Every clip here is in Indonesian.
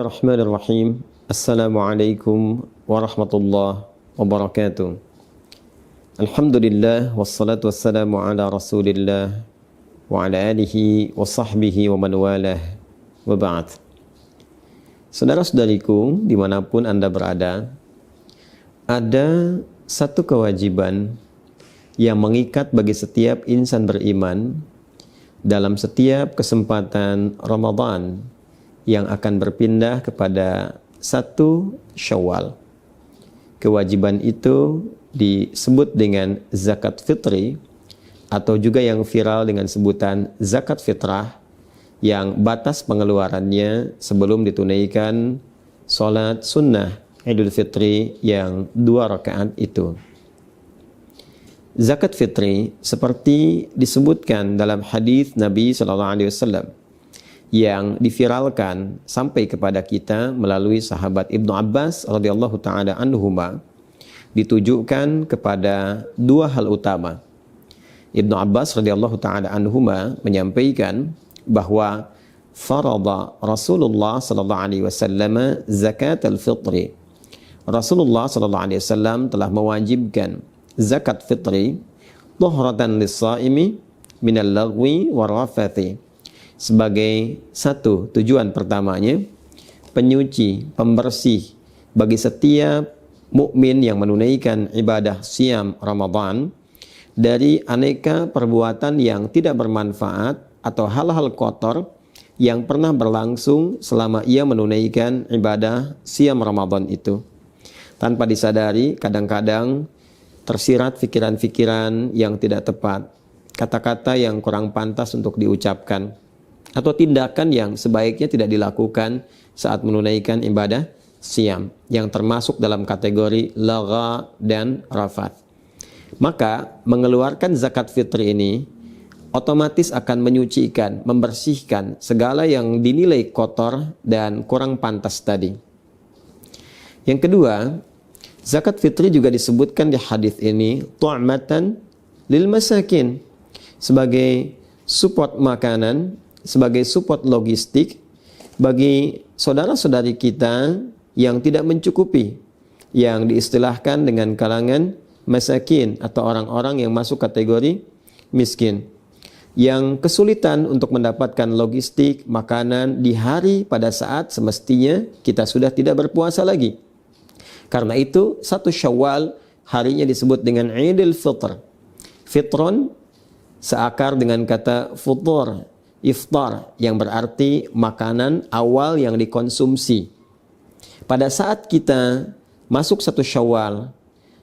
Bismillahirrahmanirrahim. Assalamualaikum warahmatullahi wabarakatuh. Alhamdulillah wassalatu wassalamu ala Rasulillah wa ala alihi wa sahbihi wa man walah wa ba'd. Saudara-saudariku dimanapun Anda berada, ada satu kewajiban yang mengikat bagi setiap insan beriman dalam setiap kesempatan Ramadan yang akan berpindah kepada 1 Syawal. Kewajiban itu disebut dengan zakat fitri atau juga yang viral dengan sebutan zakat fitrah, yang batas pengeluarannya sebelum ditunaikan sholat sunnah Idul Fitri yang 2 rakaat itu. Zakat fitri seperti disebutkan dalam hadis Nabi SAW yang diviralkan sampai kepada kita melalui sahabat Ibnu Abbas radhiyallahu taala anhuma, ditujukan kepada 2 hal utama. Ibnu Abbas radhiyallahu taala anhuma menyampaikan bahwa farada Rasulullah sallallahu alaihi wasallam zakat al-fitri. Rasulullah sallallahu alaihi wasallam telah mewajibkan zakat fitri tuhratan lis-shaimi minal lagwi warafathi, sebagai satu tujuan pertamanya, penyuci, pembersih bagi setiap mukmin yang menunaikan ibadah siam Ramadan dari aneka perbuatan yang tidak bermanfaat atau hal-hal kotor yang pernah berlangsung selama ia menunaikan ibadah siam Ramadan itu. Tanpa disadari, kadang-kadang tersirat pikiran-pikiran yang tidak tepat, kata-kata yang kurang pantas untuk diucapkan, atau tindakan yang sebaiknya tidak dilakukan saat menunaikan ibadah siam, yang termasuk dalam kategori lagha dan rafat. Maka mengeluarkan zakat fitri ini otomatis akan menyucikan, membersihkan segala yang dinilai kotor dan kurang pantas tadi. Yang kedua, zakat fitri juga disebutkan di hadis ini tu'matan lil masakin, sebagai support makanan, sebagai support logistik bagi saudara-saudari kita yang tidak mencukupi, yang diistilahkan dengan kalangan masakin atau orang-orang yang masuk kategori miskin, yang kesulitan untuk mendapatkan logistik makanan di hari pada saat semestinya kita sudah tidak berpuasa lagi. Karena itu 1 Syawal harinya disebut dengan Idul Fitr. Fitron seakar dengan kata futur, iftar, yang berarti makanan awal yang dikonsumsi. Pada saat kita masuk 1 Syawal,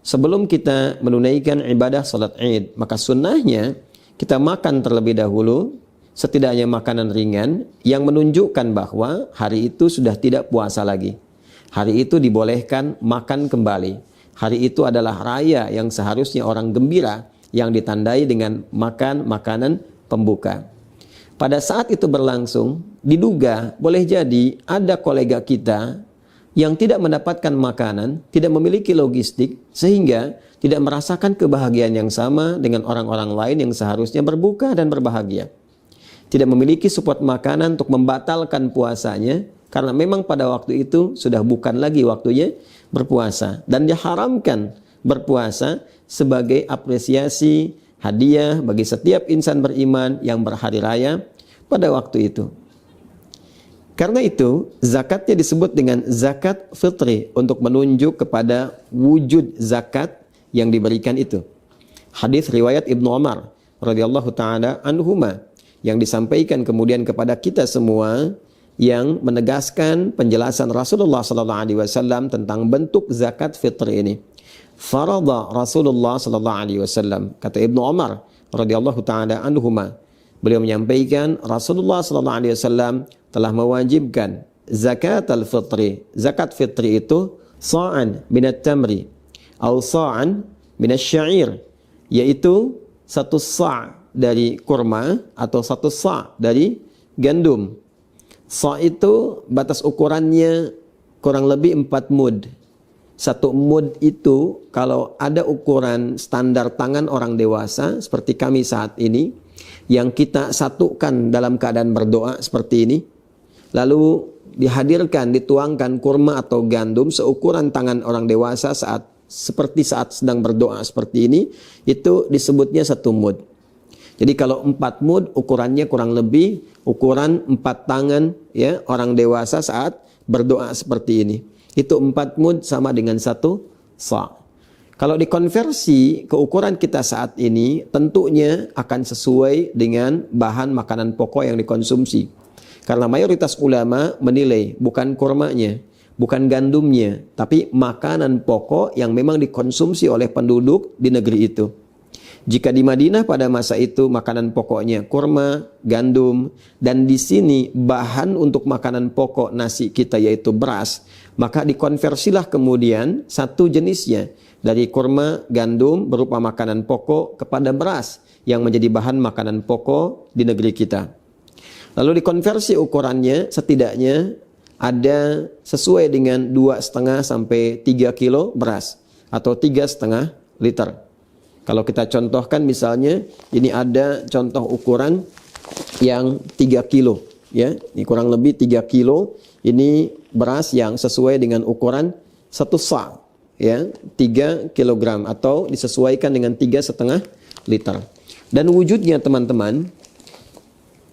sebelum kita menunaikan ibadah salat Id, maka sunnahnya kita makan terlebih dahulu, setidaknya makanan ringan yang menunjukkan bahwa hari itu sudah tidak puasa lagi. Hari itu dibolehkan makan kembali. Hari itu adalah raya yang seharusnya orang gembira, yang ditandai dengan makan makanan pembuka. Pada saat itu berlangsung, diduga boleh jadi ada kolega kita yang tidak mendapatkan makanan, tidak memiliki logistik, sehingga tidak merasakan kebahagiaan yang sama dengan orang-orang lain yang seharusnya berbuka dan berbahagia. Tidak memiliki support makanan untuk membatalkan puasanya, karena memang pada waktu itu sudah bukan lagi waktunya berpuasa. Dan diharamkan berpuasa sebagai apresiasi, hadiah bagi setiap insan beriman yang berhari raya pada waktu itu. Karena itu, zakatnya disebut dengan zakat fitri untuk menunjuk kepada wujud zakat yang diberikan itu. Hadis riwayat Ibnu Umar radhiyallahu taala anhuma yang disampaikan kemudian kepada kita semua, yang menegaskan penjelasan Rasulullah sallallahu alaihi wasallam tentang bentuk zakat fitri ini. Farada Rasulullah sallallahu alaihi wasallam, kata Ibnu Umar radhiyallahu taala anhuma, beliau menyampaikan Rasulullah sallallahu alaihi wasallam telah mewajibkan zakat al-fitri. Zakat fitri itu sa'an minat tamri atau sa'an minat syair, yaitu 1 sa' dari kurma atau 1 sa' dari gandum. Sa' itu batas ukurannya kurang lebih 4 mud. 1 mud itu kalau ada ukuran standar tangan orang dewasa seperti kami saat ini, yang kita satukan dalam keadaan berdoa seperti ini, lalu dihadirkan, dituangkan kurma atau gandum seukuran tangan orang dewasa seperti saat sedang berdoa seperti ini, itu disebutnya 1 mud. Jadi kalau 4 mud ukurannya kurang lebih ukuran 4 tangan ya orang dewasa saat berdoa seperti ini. Itu 4 mud sama dengan 1 sa'. Kalau dikonversi ke ukuran kita saat ini, tentunya akan sesuai dengan bahan makanan pokok yang dikonsumsi. Karena mayoritas ulama menilai bukan kurmanya, bukan gandumnya, tapi makanan pokok yang memang dikonsumsi oleh penduduk di negeri itu. Jika di Madinah pada masa itu makanan pokoknya kurma, gandum, dan di sini bahan untuk makanan pokok nasi kita yaitu beras, maka dikonversilah kemudian satu jenisnya dari kurma, gandum berupa makanan pokok kepada beras yang menjadi bahan makanan pokok di negeri kita. Lalu dikonversi ukurannya setidaknya ada sesuai dengan 2,5 sampai 3 kilo beras atau 3,5 liter. Kalau kita contohkan misalnya ini ada contoh ukuran yang 3 kilo ya. Ini kurang lebih 3 kilo. Ini beras yang sesuai dengan ukuran 1 sa' ya, 3 kilogram atau disesuaikan dengan 3,5 liter. Dan wujudnya teman-teman,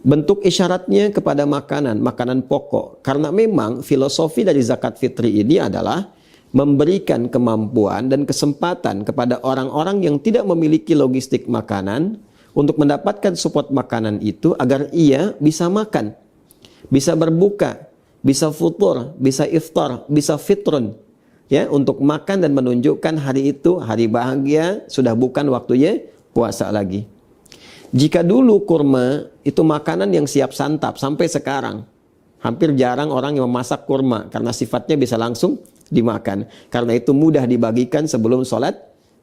bentuk isyaratnya kepada makanan pokok. Karena memang filosofi dari zakat fitri ini adalah memberikan kemampuan dan kesempatan kepada orang-orang yang tidak memiliki logistik makanan untuk mendapatkan support makanan itu agar ia bisa makan, bisa berbuka, bisa futur, bisa iftar, bisa fitrun ya, untuk makan dan menunjukkan hari itu hari bahagia, sudah bukan waktunya puasa lagi. Jika dulu kurma itu makanan yang siap santap, sampai sekarang hampir jarang orang yang memasak kurma karena sifatnya bisa langsung dimakan. Karena itu mudah dibagikan sebelum sholat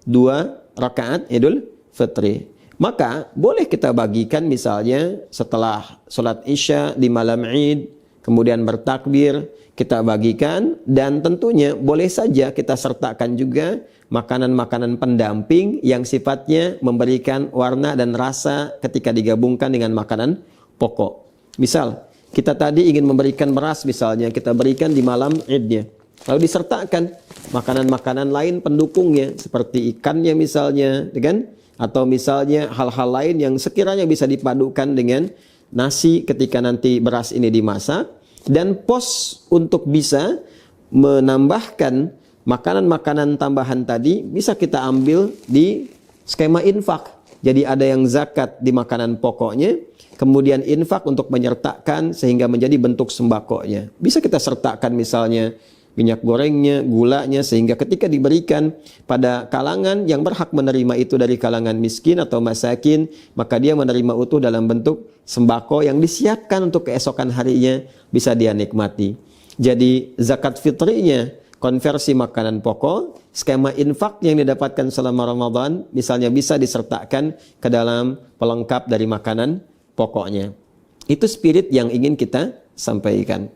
2 rakaat Idul Fitri. Maka boleh kita bagikan misalnya setelah sholat Isya di malam Id, kemudian bertakbir, kita bagikan, dan tentunya boleh saja kita sertakan juga makanan-makanan pendamping yang sifatnya memberikan warna dan rasa ketika digabungkan dengan makanan pokok. Misal, kita tadi ingin memberikan beras misalnya, kita berikan di malam Idnya. Lalu disertakan makanan-makanan lain pendukungnya seperti ikannya misalnya, kan? Atau misalnya hal-hal lain yang sekiranya bisa dipadukan dengan nasi ketika nanti beras ini dimasak. Dan pos untuk bisa menambahkan makanan-makanan tambahan tadi bisa kita ambil di skema infak. Jadi ada yang zakat di makanan pokoknya, kemudian infak untuk menyertakan sehingga menjadi bentuk sembakonya. Bisa kita sertakan misalnya minyak gorengnya, gulanya, sehingga ketika diberikan pada kalangan yang berhak menerima itu dari kalangan miskin atau masakin, maka dia menerima utuh dalam bentuk sembako yang disiapkan untuk keesokan harinya bisa dia nikmati. Jadi zakat fitrinya konversi makanan pokok, skema infak yang didapatkan selama Ramadan misalnya bisa disertakan ke dalam pelengkap dari makanan pokoknya. Itu spirit yang ingin kita sampaikan.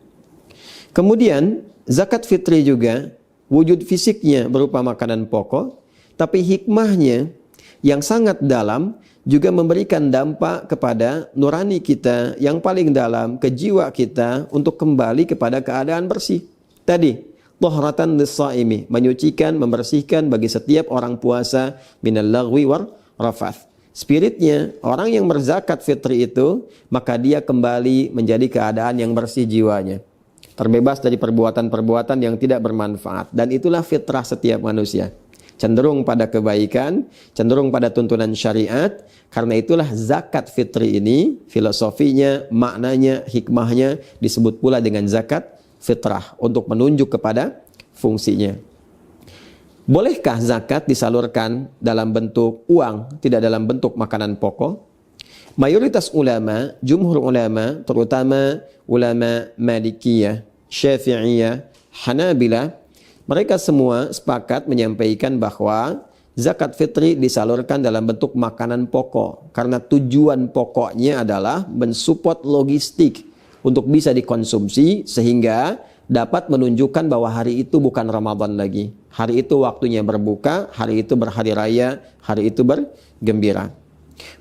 Kemudian zakat fitri juga wujud fisiknya berupa makanan pokok, tapi hikmahnya yang sangat dalam juga memberikan dampak kepada nurani kita yang paling dalam, ke jiwa kita untuk kembali kepada keadaan bersih. Tadi, tahratan lis-shaimi, menyucikan, membersihkan bagi setiap orang puasa minal lagwi war rafath. Spiritnya, orang yang berzakat fitri itu, maka dia kembali menjadi keadaan yang bersih jiwanya, terbebas dari perbuatan-perbuatan yang tidak bermanfaat. Dan itulah fitrah setiap manusia, cenderung pada kebaikan, cenderung pada tuntunan syariat. Karena itulah zakat fitri ini, filosofinya, maknanya, hikmahnya disebut pula dengan zakat fitrah, untuk menunjuk kepada fungsinya. Bolehkah zakat disalurkan dalam bentuk uang, tidak dalam bentuk makanan pokok? Mayoritas ulama, jumhur ulama, terutama ulama Malikiyah, Syafi'iyah, Hanabilah, mereka semua sepakat menyampaikan bahwa zakat fitri disalurkan dalam bentuk makanan pokok. Karena tujuan pokoknya adalah mensupport logistik untuk bisa dikonsumsi sehingga dapat menunjukkan bahwa hari itu bukan Ramadan lagi. Hari itu waktunya berbuka, hari itu berhari raya, hari itu bergembira.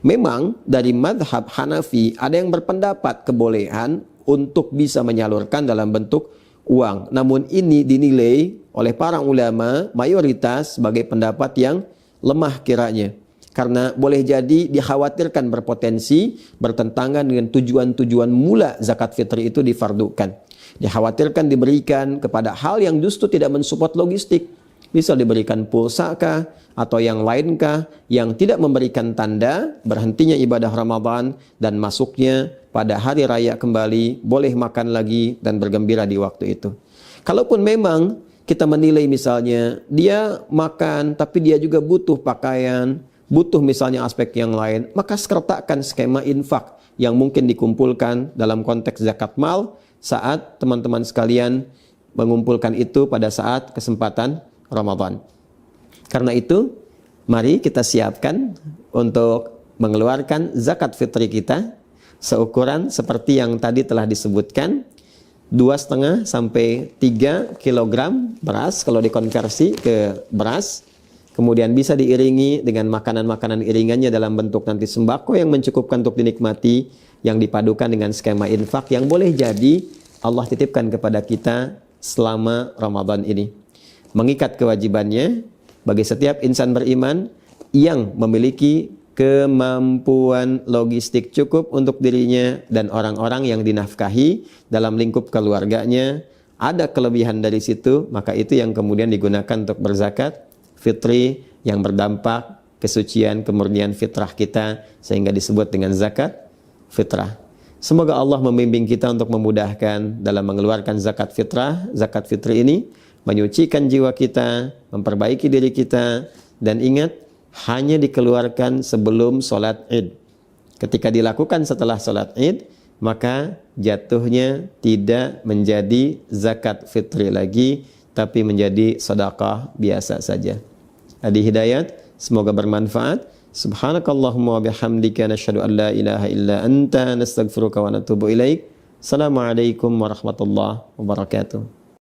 Memang dari madhab Hanafi ada yang berpendapat kebolehan untuk bisa menyalurkan dalam bentuk uang. Namun ini dinilai oleh para ulama mayoritas sebagai pendapat yang lemah kiranya. Karena boleh jadi dikhawatirkan berpotensi bertentangan dengan tujuan-tujuan mula zakat fitri itu difardukan. Dikhawatirkan diberikan kepada hal yang justru tidak mensupport logistik. Bisa diberikan pulsa kah atau yang lain kah yang tidak memberikan tanda berhentinya ibadah Ramadan dan masuknya pada hari raya kembali, boleh makan lagi dan bergembira di waktu itu. Kalaupun memang kita menilai misalnya dia makan tapi dia juga butuh pakaian, butuh misalnya aspek yang lain, maka sertakan skema infak yang mungkin dikumpulkan dalam konteks zakat mal saat teman-teman sekalian mengumpulkan itu pada saat kesempatan Ramadan. Karena itu, mari kita siapkan untuk mengeluarkan zakat fitri kita seukuran seperti yang tadi telah disebutkan, 2,5 sampai 3 kilogram beras kalau dikonversi ke beras. Kemudian bisa diiringi dengan makanan-makanan iringannya dalam bentuk nanti sembako yang mencukupkan untuk dinikmati, yang dipadukan dengan skema infak yang boleh jadi Allah titipkan kepada kita selama Ramadan ini. Mengikat kewajibannya bagi setiap insan beriman yang memiliki kemampuan logistik cukup untuk dirinya dan orang-orang yang dinafkahi dalam lingkup keluarganya, ada kelebihan dari situ, maka itu yang kemudian digunakan untuk berzakat fitri yang berdampak kesucian kemurnian fitrah kita sehingga disebut dengan zakat fitrah. Semoga Allah membimbing kita untuk memudahkan dalam mengeluarkan zakat fitrah, zakat fitri ini menyucikan jiwa kita, memperbaiki diri kita, dan ingat, hanya dikeluarkan sebelum sholat id. Ketika dilakukan setelah sholat id, maka jatuhnya tidak menjadi zakat fitri lagi, tapi menjadi sedekah biasa saja. Adi Hidayat, semoga bermanfaat. Subhanakallahumma wa bihamdika nasyhadu an la ilaha illa anta nastaghfiruka wa natubu ilaik. Assalamualaikum warahmatullahi wabarakatuh.